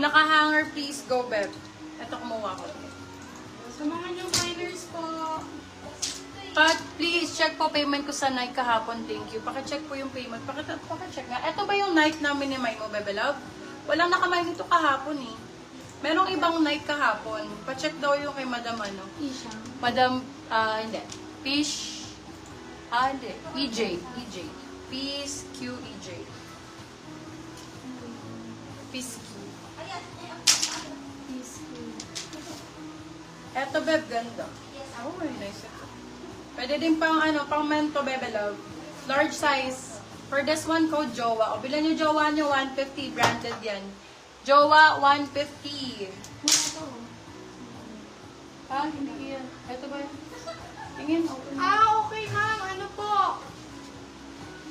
naka-hanger, please go, Beb. Ito, kumuha ko. Sa mga new miners po, But please, check po payment ko sa Nike kahapon. Thank you. Paki-check po yung payment. Paki-check nga. Ito ba yung Nike namin ni May mo, Bebe Love? Walang nakamay nito kahapon eh. Merong ibang Nike kahapon. Pa-check daw yung kay Madam ano. Isha. Madam, hindi. Fish, hindi. EJ. Peace Q EJ. Peace Q. Eto, Beb, ganda. Oh, very nice ito. Pwede din pang pang mento, Bebe Love. Large size. For this one, code JOWA. O, bilan nyo JOWA nyo, 150. Branded yan. JOWA, 150. Hindi yan. Ito ba yan? Tingin, open. Okay ma'am, ano po?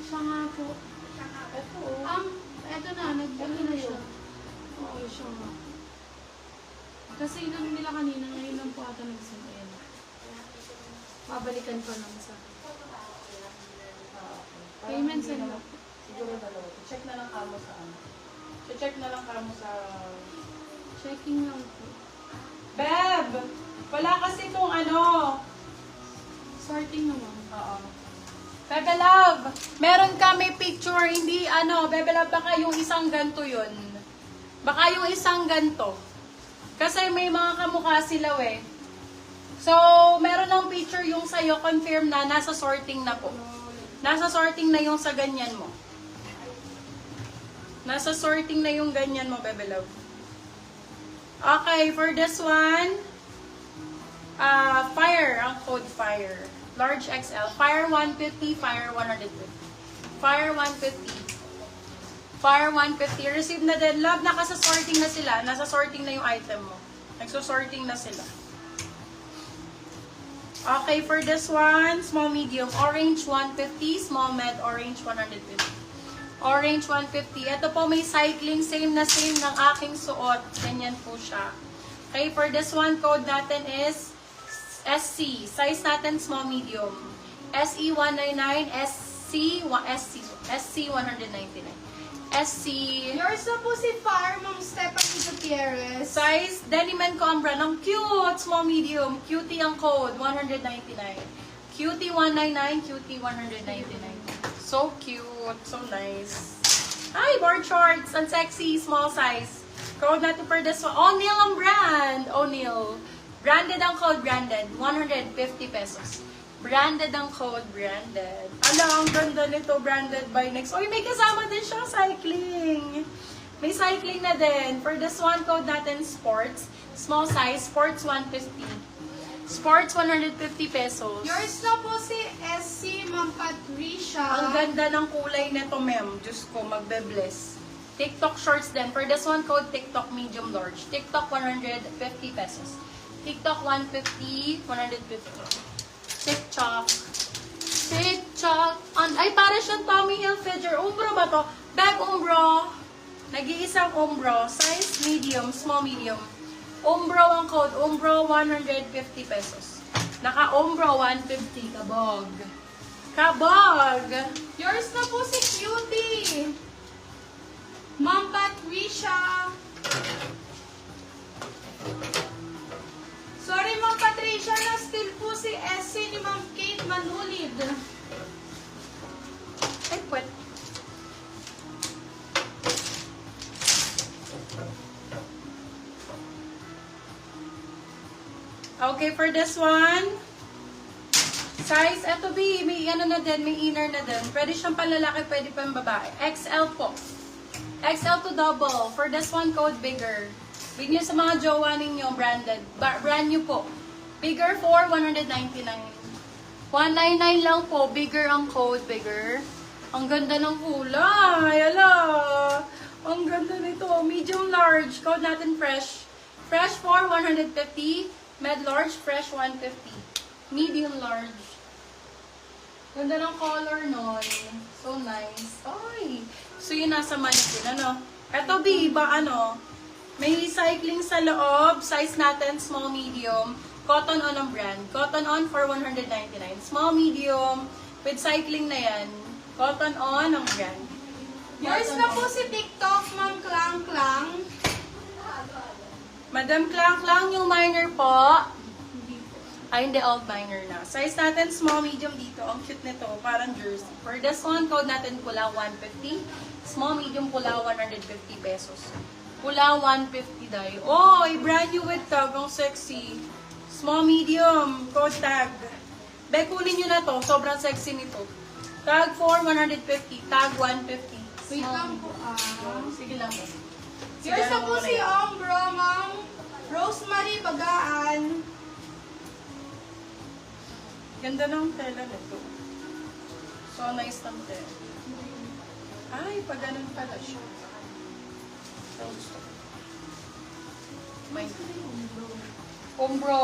Siya nga po. Ito, Eto na, nag-ano na siya. Oo, siya nga. Kasi inano nila kanina, ngayon lang po ata nag-send. Ayan. Pabalikan ko lang sa payment send na. Siguro dalawa. Check na lang kamo sa Check na lang kamo sa... Checking lang po. Beb! Wala kasi itong Sorting naman. Oo. Bebe Love, meron kami picture, hindi Bebe Love, baka yung isang ganto yun. Baka yung isang ganto. Kasi may mga kamukha sila So, meron ng picture yung sa'yo, confirm na, nasa sorting na po. Nasa sorting na yung sa ganyan mo. Nasa sorting na yung ganyan mo, Bebe Love. Okay, for this one, Fire, ang code Fire. Large XL. Fire 150, Fire 150. Fire 150. Fire 150. Receive na din. Love, nakasa-sorting na sila. Nasa sorting na yung item mo. Nagso-sorting na sila. Okay, for this one, small medium. Orange 150, small med, orange 150. Orange 150. Ito po may cycling, same na same ng aking suot. Ganyan po siya. Okay, for this one, code natin is SC. Size natin, small medium. SE 199, SC 199. SC. Yours na po si Fire, Ma'am Stephanie Gutierrez. Size, denim and combra ng cute, small medium. Cutie ang code, 199. Cutie 199, Cutie 199. So cute, so nice. Hi, board shorts, ang sexy, small size. Code natin for this one. O'Neil ang brand. O'Neil. Branded ang code, branded. 150 pesos. Branded ang code, branded. Ala, ang ganda nito, branded by Next. Uy, may kasama din siyang cycling. May cycling na din. For this one, code natin, sports. Small size, sports 150. Sports 150 pesos. Yours na po si SC, Ma'am Patricia. Ang ganda ng kulay nito, ma'am. Diyos ko, magbe-bless. TikTok shorts din. For this one, code TikTok medium large. TikTok 150 pesos. TikTok 150, 150. TikTok. TikTok. Ay, para siyang Tommy Hilfiger. Umbro ba to? Bag umbro. Nag-iisang umbro. Size medium, small medium. Umbro ang code. Umbro 150 pesos. Naka-umbro 150. Kabog. Kabog. Yours na po si Cutie. Ma'am Patricia. Sorry, Ma'am Patricia, na still po si SC ni Ma'am Kate Manulid. Ay, pwet. Okay, for this one, size, eto B, may na din, may inner na din. Pwede siyang panlalaki, pwede pang babae. XL po. XL to double. For this one, code bigger. Bigyan sa mga jowa ninyo, branded. Brand new po. Bigger for 199. 199 lang po. Bigger ang code, bigger. Ang ganda ng kulay. Ala! Ang ganda nito. Medium large. Code natin fresh. Fresh for 150. Med large, fresh 150. Medium large. Ganda ng color nun. So nice. Ay! So yun nasa mannequin. Eto B, may cycling sa loob. Size natin, small, medium. Cotton On ang brand. Cotton On for 199. Small, medium. With cycling na yan. Cotton On ang brand. Yours na po si TikTok, Ma'am Klang Klang. Madam Clang Clang, yung minor po. Hindi po. Ay, hindi, old minor na. Size natin, small, medium dito. Ang cute nito, parang jersey. For this one, code natin pula 150. Small, medium pula 150 pesos. Pula 150 dahil. Oh, brand new with tag. Ang sexy. Small, medium, code tag. Be, kunin nyo na to. Sobrang sexy nito. Tag 4, 150. Tag 150. Wait Small, lang po Sige lang. Here's na po si Ombro, Ma'am Rosemary Bagaan. Ganda ng tela nito. So nice ng tela. Ay, pag ganun pala siya. So, gusto ko. May Umbro,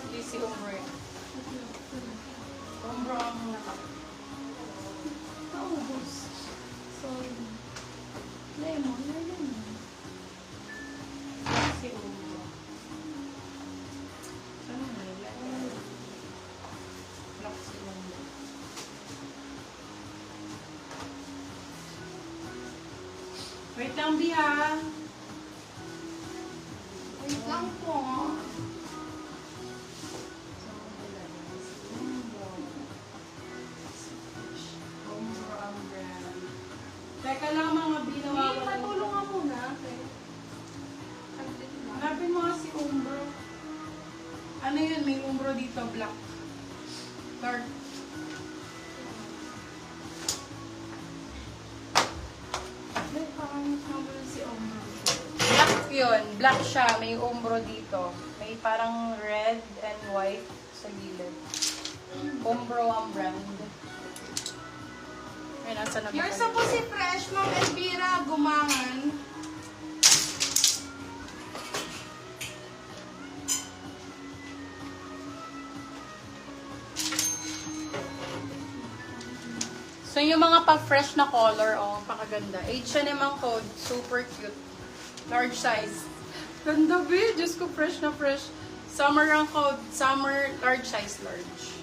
hindi si Umbro yan. Umbro ang nakap. Naubos. Sorry. Lemon. Si Umbro. Ano nga yan? Black si Umbro. Wait lang, Bia. Wait lang po. Teka lang mga binawa. Hindi, matulong nga muna. Okay. Hanapin mo nga si Umbro. Ano yun? May Umbro dito, black. Dark. May pangit naman si Ombro. Black yun. Black siya. May Umbro dito. May parang red and white sa gilid. Umbro ang brand. Ay, nasa na ba Here's tayo? na po si Fresh, Ma'am Elvira Gumangan. So, yung mga pa-fresh na color, oh, pakaganda. H&M ang code. Super cute. Large size. Ganda, be. Diyos ko, fresh na fresh. Summer ang code. Summer, large size, large.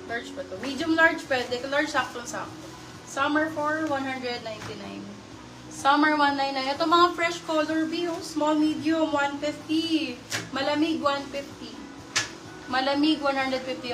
Large ba to? Medium large, pwede. Large, sakto-sakto. Summer 4, 199. Summer 199. Ito mga fresh color, be. Oh. Small, medium, 150. Malamig, 150. Malamig, 150.